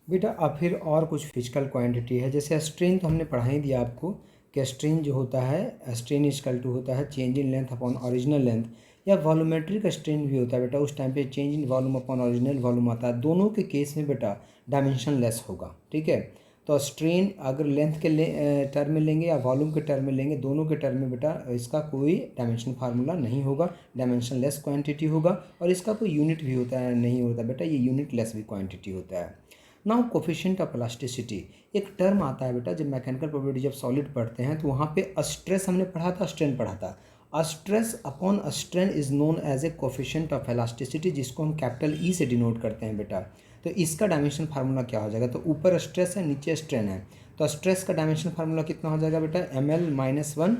बेटा अब फिर और कुछ फिजिकल क्वांटिटी है, जैसे स्ट्रेन तो हमने पढ़ा ही दिया आपको कि स्ट्रेन जो होता है, स्ट्रेन इक्वल टू होता है change in length upon original length, या वॉल्यूमेट्रिक स्ट्रेन भी होता है बेटा, उस टाइम पे change in volume upon original volume आता है। दोनों के केस में बेटा डायमेंशन लेस होगा, ठीक है। तो स्ट्रेन अगर लेंथ के टर्म में लेंगे या वॉल्यूम के टर्म में लेंगे, दोनों के टर्म में बेटा इसका कोई डायमेंशन फार्मूला नहीं होगा, डायमेंशन लेस क्वांटिटी होगा, और इसका कोई यूनिट भी होता है नहीं होता बेटा, ये यूनिट लेस भी क्वांटिटी होता है। नाउ कोफिशिएंट ऑफ इलास्टिसिटी एक टर्म आता है बेटा, जब मैकेनिकल प्रोपर्टी जब सॉलिड पढ़ते हैं तो वहाँ पे स्ट्रेस हमने पढ़ा था, स्ट्रेन पढ़ा था। Stress upon strain is known as a coefficient of elasticity, जिसको हम कैपिटल ई से डिनोट करते हैं बेटा। तो इसका डायमेंशन फार्मूला क्या हो जाएगा, तो ऊपर स्ट्रेस है नीचे स्ट्रेन है, तो स्ट्रेस का डायमेंशन फार्मूला कितना हो जाएगा बेटा, ml-1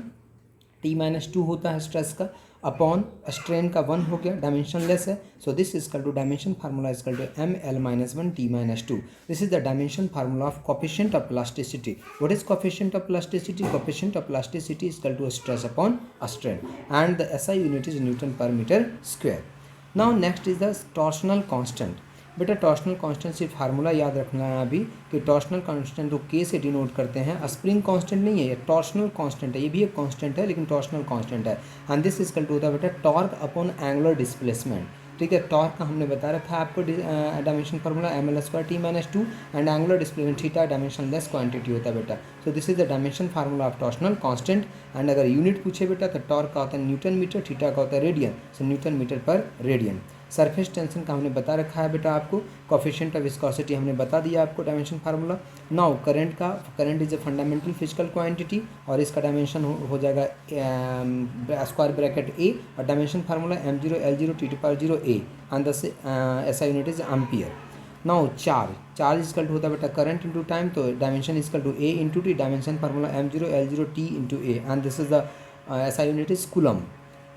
T-2 होता है स्ट्रेस का, अपॉन स्ट्रेन का 1 हो गया, डायमेंशन लेस है, so this is equal to dimension formula is equal to ml-1 T-2। This is the dimension formula of coefficient of plasticity. What is coefficient of plasticity? Coefficient of plasticity is equal to stress upon strain, and the SI unit is newton per metre square. Now next is the torsional constant. बेटा torsional constant सिर्फ formula याद रखना है अभी कि torsional constant को के से डिनोट करते हैं, स्प्रिंग कांस्टेंट नहीं है, ये टॉर्सनल कांस्टेंट है, ये भी एक कांस्टेंट है लेकिन टॉर्सनल कांस्टेंट है। And this is equal to होता है बेटा टॉर्क अपॉन एंगुलर डिस्प्लेसमेंट, ठीक है। टॉर्क का हमने बता रखा है आपको dimension formula ml²T-2, and angular displacement theta dimension less quantity होता है बेटा। सो this is the dimension formula of torsional constant. And अगर यूनिट पूछे बेटा तो टॉर्क का होता है न्यूटन मीटर, थीटा का होता है रेडियन, सो न्यूटन मीटर पर रेडियन। सरफेस टेंशन का हमने बता रखा है बेटा आपको, कोफिशिएंट ऑफ विस्कोसिटी हमने बता दिया आपको dimension formula. Now current is a fundamental physical quantity, और इसका डायमेंशन हो जाएगा स्क्वायर ब्रैकेट ए, और dimension formula m0L0T⁴ A, and the SI unit is ampere. Now charge is equal to होता है बेटा करंट इंटू टाइम, तो dimension is equal to A into T, dimension formula m0L0T into A, and this is the SI unit is coulomb.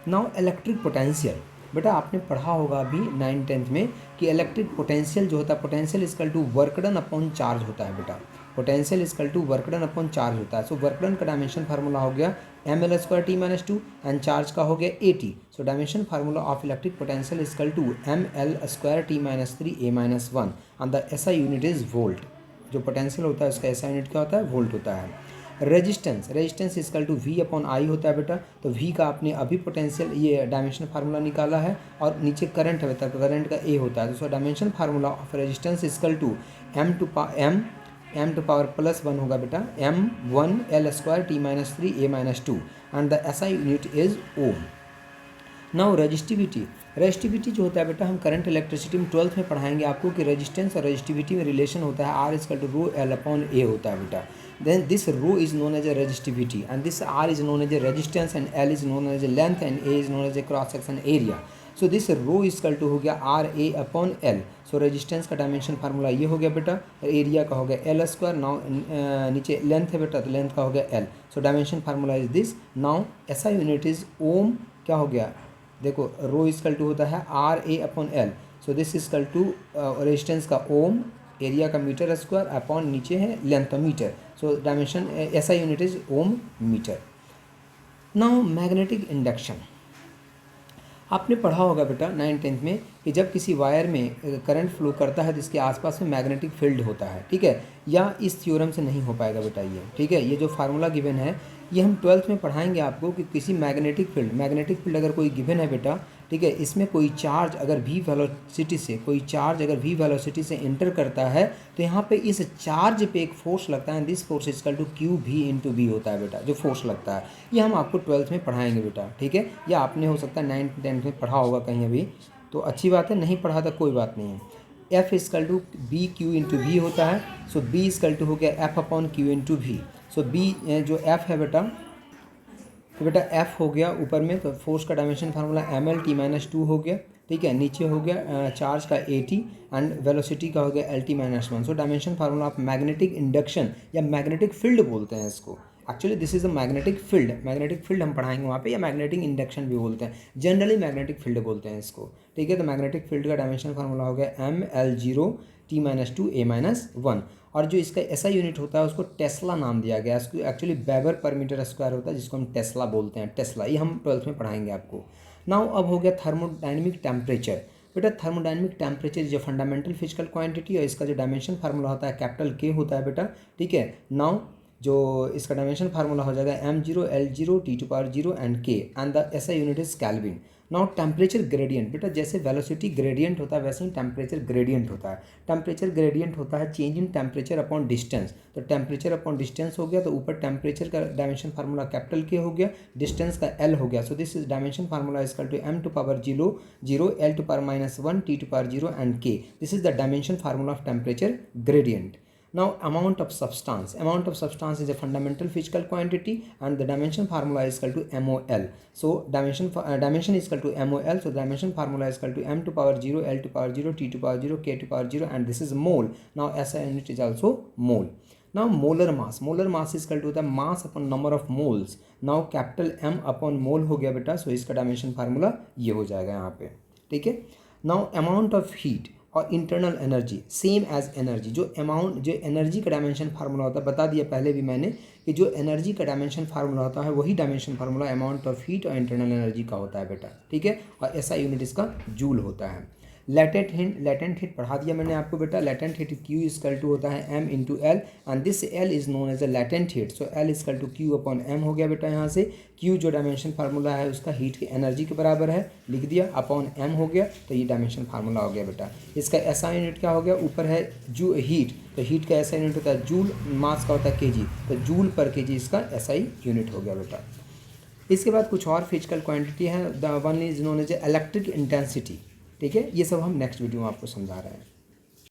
Now electric potential, बेटा आपने पढ़ा होगा अभी 9th-10th में कि इलेक्ट्रिक पोटेंशियल जो होता है, potential is equal to work done upon charge होता है बेटा, potential is equal to work done upon charge होता है। सो वर्क डन का डायमेंशन फार्मूला हो गया ml²T-2, एंड चार्ज का हो गया AT। So dimension formula of electric potential is equal to ml²T-3 A-1, and the SI unit is volt. जो potential होता है उसका SI यूनिट क्या होता है, वोल्ट होता है। Resistance is equal to V upon I होता है बेटा, तो V का आपने अभी पोटेंशियल ये डायमेंशन फार्मूला निकाला है, और नीचे करंट है बेटा, तो करंट का A होता है, तो dimension formula of resistance is equal to m to power +1 होगा बेटा m1L²T-3 A-2, and the SI unit is ohm. Now resistivity जो होता है बेटा, हम करंट इलेक्ट्रिसिटी में 12th में पढ़ाएंगे आपको कि रेजिस्टेंस और रेजिस्टिविटी में रिलेशन होता है, R is equal to ρL upon A होता है बेटा। then this rho is known as a resistivity, and this R is known as a resistance, and L is known as a length, and A is known as a cross section area. so this rho is equal to हो गया RA upon L। so resistance का dimension formula ये हो गया बेटा, area का हो गया L²। नाउ नीचे लेंथ है बेटा, तो लेंथ का हो गया L। so dimension formula is this. Now SI unit is ohm, क्या हो गया देखो, रो इजकल टू होता है RA upon L। So this is equal to resistance का ओम, एरिया का मीटर स्क्वायर, अपॉन नीचे है length metre. So dimension SI unit is ohm metre. Now magnetic induction, आपने पढ़ा होगा बेटा 9th-10th में कि जब किसी वायर में करंट फ्लो करता है तो इसके आसपास में मैग्नेटिक फील्ड होता है, ठीक है, या इस थ्योरम से नहीं हो पाएगा बेटा ये, ठीक है। ये जो फार्मूला गिवन है ये हम 12th में पढ़ाएंगे आपको कि किसी मैग्नेटिक फील्ड अगर कोई गिवन है बेटा, ठीक है, इसमें कोई चार्ज अगर v वेलोसिटी से एंटर करता है, तो यहाँ पे इस चार्ज पे एक फोर्स लगता है, this force is equal to QV/V होता है बेटा, जो फोर्स लगता है ये हम आपको 12th में पढ़ाएंगे बेटा, ठीक है। या आपने हो सकता है 9th-10th में पढ़ा होगा कहीं अभी, तो अच्छी बात है, नहीं पढ़ा था कोई बात नहीं है। F इजकल टू BQ/V होता है। सो B इजकल टू हो गया F अपॉन Q/V। सो B जो F है बेटा, तो बेटा F हो गया ऊपर में, तो फोर्स का डायमेंशन फार्मूला ml-T-2 हो गया, ठीक है। नीचे हो गया चार्ज का AT, एंड वेलोसिटी का हो गया LT-1। So dimension formula of magnetic induction या मैग्नेटिक फील्ड बोलते हैं इसको, actually this is a magnetic field हम पढ़ाएंगे वहाँ पे, या मैग्नेटिक इंडक्शन भी बोलते हैं, जनरली मैग्नेटिक फील्ड बोलते हैं इसको, ठीक है। तो मैग्नेटिक फील्ड का डायमेंशन फार्मूला हो गया ml0T-2 A-1, और जो इसका SI यूनिट होता है उसको टेस्ला नाम दिया गया है, इसको actually weber per metre square होता है, जिसको हम टेस्ला बोलते हैं, टेस्ला, ये हम 12th में पढ़ाएंगे आपको। नाउ अब हो गया थर्मोडाइनमिक टेम्परेचर। बेटा थर्मोडायनेमिक टेम्परेचर जो फंडामेंटल फिजिकल क्वांटिटी और इसका जो डायमेंशन फार्मूला होता है कैपिटल के होता है बेटा, ठीक है। नाउ जो इसका डायमेंशन फार्मूला हो जाएगा m0 L0 T⁻0 and k and the SI unit is kelvin. Now temperature gradient, बेटा जैसे वेलोसिटी ग्रेडियंट होता है वैसे ही टेम्परेचर ग्रेडियंट होता है। टेम्परेचर ग्रेडियंट होता है change in temperature upon distance. तो टेम्परेचर अपॉन डिस्टेंस हो गया तो ऊपर टेम्परेचर का डायमेंशन फार्मूला कैपिटल के हो गया, डिस्टेंस का L हो गया। So this is dimension formula is equal to m⁻0 L⁻⁻1 T⁻0 and k। This is the dimension formula of temperature gradient. Now amount of substance is a fundamental physical quantity and the dimension formula is equal to MOL. So dimension is equal to MOL. So dimension formula is equal to m⁻0 L⁻0 T⁻0 K⁻0 and this is mole. Now SI unit is also mole. Now molar mass is equal to the mass upon number of moles. Now capital M upon mole हो गया बेटा, so इसका dimension formula ये हो जाएगा यहाँ पे, ठीक है। Now amount of heat और internal energy same as energy, जो एनर्जी का डायमेंशन फार्मूला होता है बता दिया पहले भी मैंने कि जो एनर्जी का डायमेंशन फार्मूला होता है वही dimension formula amount of heat और इंटरनल एनर्जी का होता है बेटा, ठीक है। और एसआई यूनिट इसका जूल होता है। लेटेंट हीट पढ़ा दिया मैंने आपको बेटा। Latent heat Q equal to होता है M into L and this L is known as a latent heat. So L equal to Q upon M हो गया बेटा। यहाँ से Q जो डायमेंशन फार्मूला है उसका हीट की एनर्जी के बराबर है, लिख दिया, अपॉन M हो गया, तो ये डायमेंशन फार्मूला हो गया बेटा। इसका SI यूनिट क्या हो गया, ऊपर है जो हीट, तो हीट का SI यूनिट होता है जूल, मास का होता है kg, तो जूल पर kg इसका SI यूनिट हो गया बेटा। इसके बाद कुछ और फिजिकल क्वांटिटी है। The one is known as electric intensity, ठीक है। ये सब हम नेक्स्ट वीडियो में आपको समझा रहे हैं।